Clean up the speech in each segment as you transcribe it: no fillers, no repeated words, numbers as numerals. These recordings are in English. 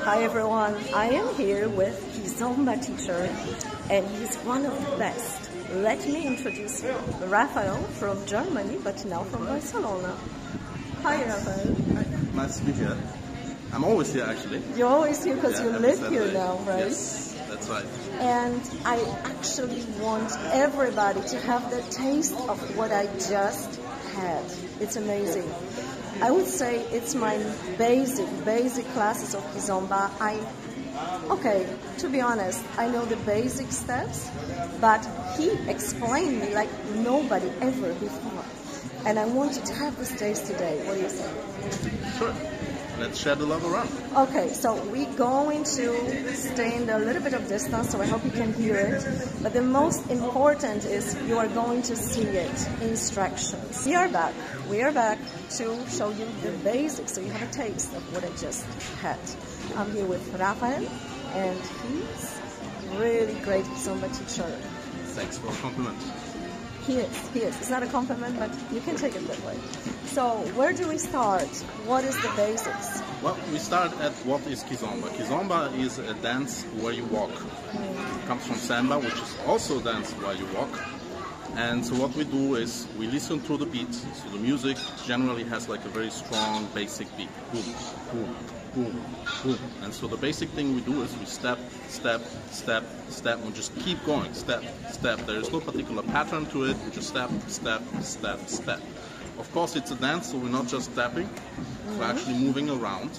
Hi everyone, I am here with Kizomba teacher and he's one of the best. Let me introduce you, Raphael from Germany but now from Barcelona. Hi Raphael. Hi. Nice to be here. I'm always here actually. You're always here because you live here now, right? Yes, that's right. And I actually want everybody to have the taste of what I just had. It's amazing. I would say it's my basic classes of Kizomba. Okay, to be honest, I know the basic steps, but he explained me like nobody ever before. And I want you to have this taste today. What do you say? Sure. Let's share the love around. Okay, so we're going to stay in a little bit of distance, so I hope you can hear it. But the most important is you are going to see it, instructions. We are back to show you the basics, so you have a taste of what I just had. I'm here with Raphael, and he's really great Kizomba teacher. Thanks for the compliment. He is. It's not a compliment, but you can take it that way. So, where do we start? What is the basics? Well, we start at what is Kizomba. Kizomba is a dance where you walk. It comes from samba, which is also a dance where you walk. And so what we do is we listen through the beat. So the music generally has like a very strong basic beat. Boom, boom, boom, boom. And so the basic thing we do is we step, step, step, step, and we just keep going. Step, step. There is no particular pattern to it. We just step, step, step, step. Of course, it's a dance, so we're not just stepping. We're actually moving around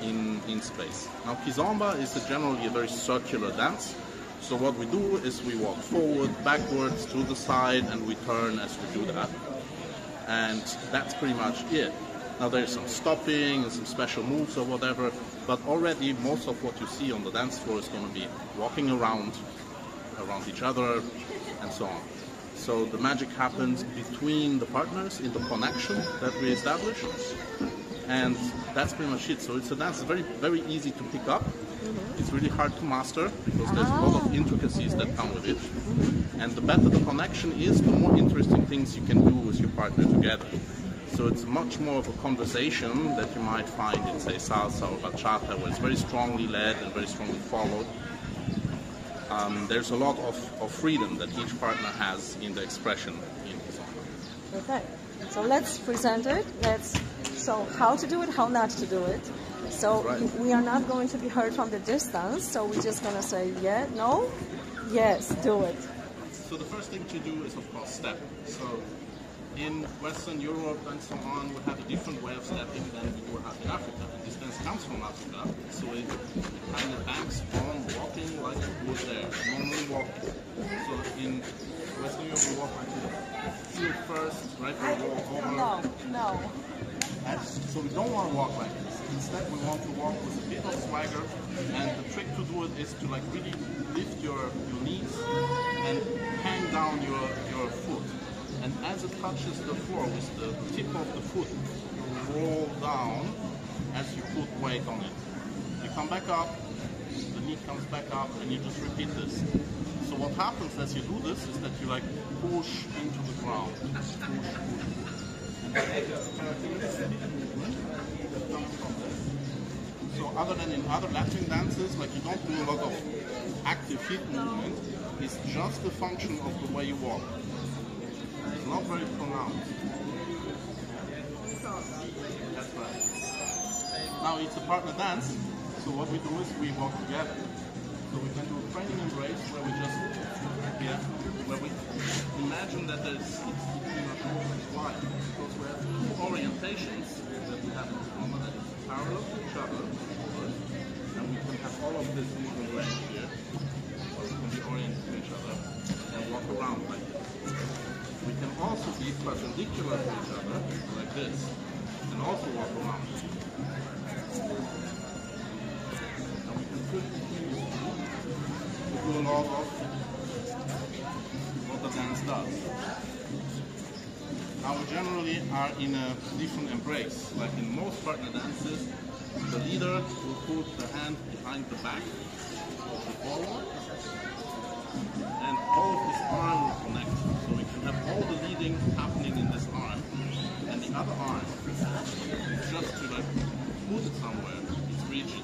in space. Now, Kizomba is generally a very circular dance. So what we do is we walk forward, backwards, to the side, and we turn as we do that. And that's pretty much it. Now there's some stopping and some special moves or whatever, but already most of what you see on the dance floor is going to be walking around each other, and so on. So the magic happens between the partners in the connection that we establish, and that's pretty much it. So it's a dance that's very, very easy to pick up. It's really hard to master because there's a lot of intricacies that come with it. And the better the connection is, the more interesting things you can do with your partner together. So it's much more of a conversation that you might find in, say, salsa or bachata, where it's very strongly led and very strongly followed. There's a lot of freedom that each partner has in the expression in Kizomba. Okay, so let's present it. So how to do it, how not to do it. So we are not going to be heard from the distance, so we're just going to say, yeah, no, yes, do it. So the first thing to do is, of course, step. So in Western Europe and so on, we have a different way of stepping than we do have in Africa. And this dance comes from Africa, so it kind of banks on walking like you would there, normally walking. So in Western Europe, we walk like this. Heel first, right? We walk over. No. So we don't want to walk like this. Instead, we want to walk with a bit of swagger, and the trick to do it is to like really lift your knees and hang down your foot. And as it touches the floor with the tip of the foot, you roll down as you put weight on it. You come back up, the knee comes back up, and you just repeat this. So what happens as you do this is that you like push into the ground. Push, push, push. So other than in other Latin dances, like you don't do a lot of active hip movement, it's just the function of the way you walk. It's not very pronounced. That's right. Now it's a partner dance, so what we do is we walk together. So we can do a training embrace where we just, where we imagine that there's between our shoulders wide. Because we have two orientations that we have in Kizomba that is parallel to each other, and we can have all of this movement right here. So we can be oriented to each other and walk around like this. We can also be perpendicular to each other like this, and also walk around. And we can continue to do a lot of what the dance does. Now we generally are in a different embrace. Like in most partner dances, the leader will put the hand behind the back of the follower, and all of his arm will connect. So we can have all the leading happening in this arm, and the other arm is just to like put it somewhere. It's rigid.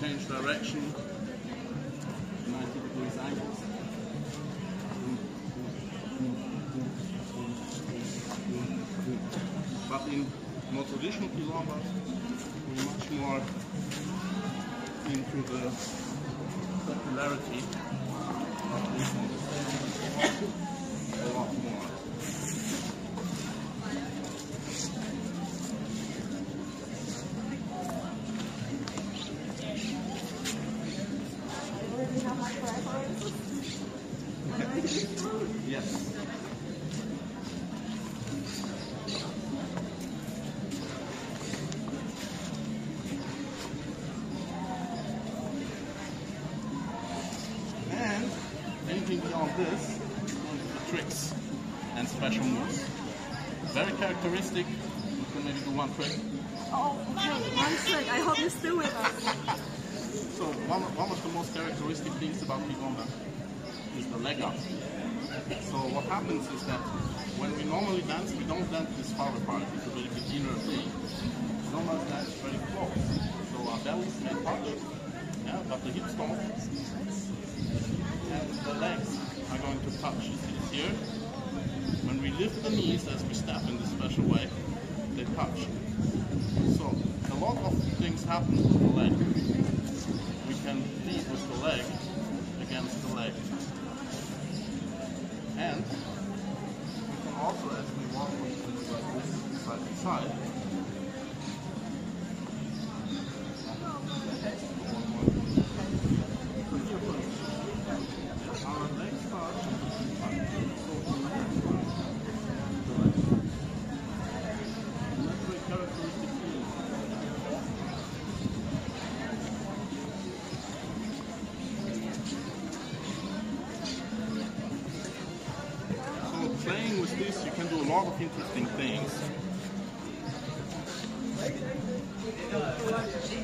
change direction, 90 degrees angles. But in more traditional Kizomba, we're much more into the popularity of this a lot more. Yes. And anything beyond this, tricks and special moves. Very characteristic. You can maybe do one trick. Oh, okay. One trick. I hope you're still with us. So one of the most characteristic things about Kizomba is the leg up. So what happens is that when we normally dance, we don't dance this far apart. It's a very beginner thing. We normally dance very close. So our bellies may touch, yeah, but the hips don't. And the legs are going to touch. You see this here? When we lift the knees as we step in this special way, they touch. So a lot of things happen with the leg. We can beat with the leg against the leg. And we can also, as we walk with this side to side, our legs touch, that's very characteristic feeling. Playing with this, you can do a lot of interesting things.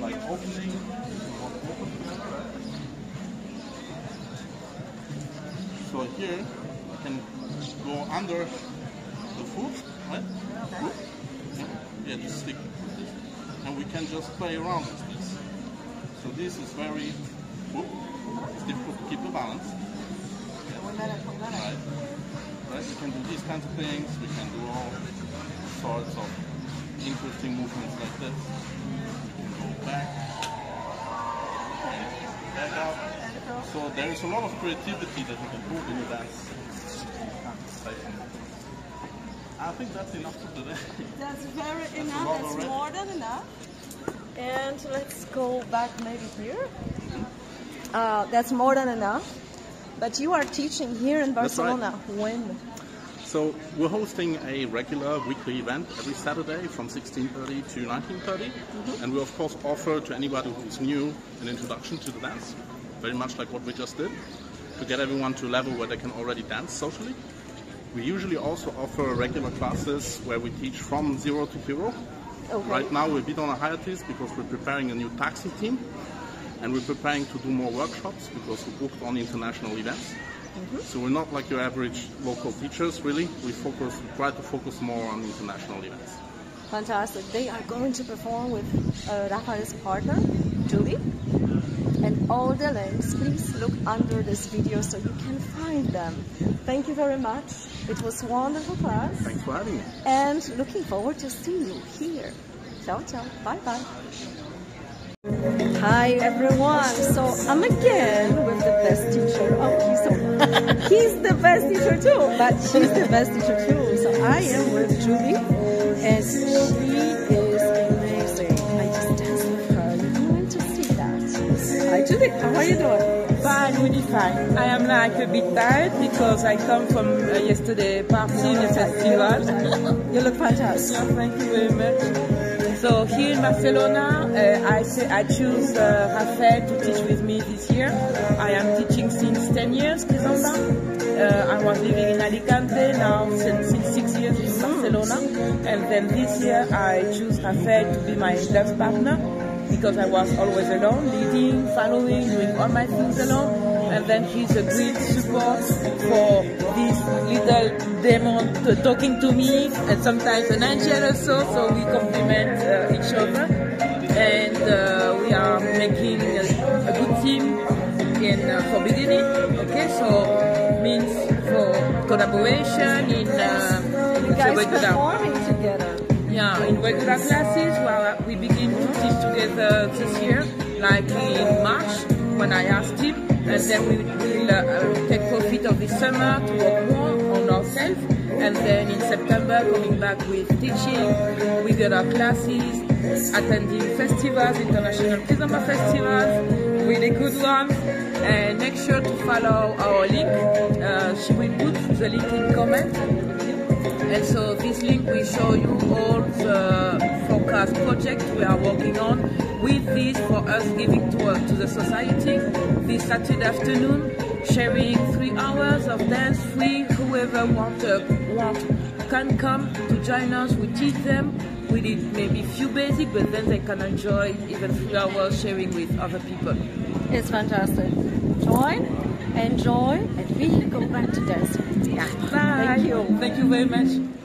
Like opening, so here you can go under the foot, right? Yeah, just stick with this. And we can just play around with this. So this is very, it's difficult to keep the balance. Right. Right, we can do these kinds of things, we can do all sorts of interesting movements like this. We can go back, back up. So there is a lot of creativity that you can put in the dance. I think that's enough for today. That's very enough, that's more than enough. And let's go back maybe here. That's more than enough. But you are teaching here in Barcelona. Right. When? So we're hosting a regular weekly event every Saturday from 16:30 to 19:30. And we of course offer to anybody who's new an introduction to the dance, very much like what we just did, to get everyone to a level where they can already dance socially. We usually also offer regular classes where we teach from 0 to hero. Okay. Right now we're a bit on a hiatus because we're preparing a new taxi team. And we're preparing to do more workshops because we booked on international events. So we're not like your average local teachers, really. We try to focus more on international events. Fantastic. They are going to perform with Raphael's partner, Judith. And all the links, please look under this video so you can find them. Thank you very much. It was a wonderful class. Thanks for having me. And looking forward to see you here. Ciao, ciao. Bye-bye. Hi everyone, so I'm again with the best teacher of Kizomba. He's the best teacher too, but she's the best teacher too. So I am with Julie and she is amazing. I just danced with her. You want to see that. Hi Julie, how are you doing? Fine, really fine. I am like a bit tired because I come from yesterday's party in the festival. You look fantastic. Yeah, thank you very much. So here in Barcelona, I choose Raphael to teach with me this year. I am teaching since 10 years Kizomba. I was living in Alicante now since 6 years in Barcelona. And then this year I choose Raphael to be my dance partner because I was always alone, leading, following, doing all my things alone. And then he's a great support for this little demon talking to me, and sometimes an angel also, so we complement each other. and we are making a good team for beginning. Okay, so means for collaboration in regular performing together. Yeah, in regular classes where we begin to teach together this year, like in March when I asked him, and then we will take profit of this summer to work more on ourselves, and then in September coming back with teaching, regular classes, attending festivals, international Kizomba festivals, really good ones, and make sure to follow our link. She will put the link in comment. And so this link will show you all the forecast projects we are working on with this for us giving to the society this Saturday afternoon, sharing 3 hours of dance free. Whoever want can come to join us. We teach them. We did maybe few basic, but then they can enjoy even 3 hours sharing with other people. It's fantastic. Join, enjoy, and we go back to dancing. Yeah. Bye. Thank you. Thank you very much.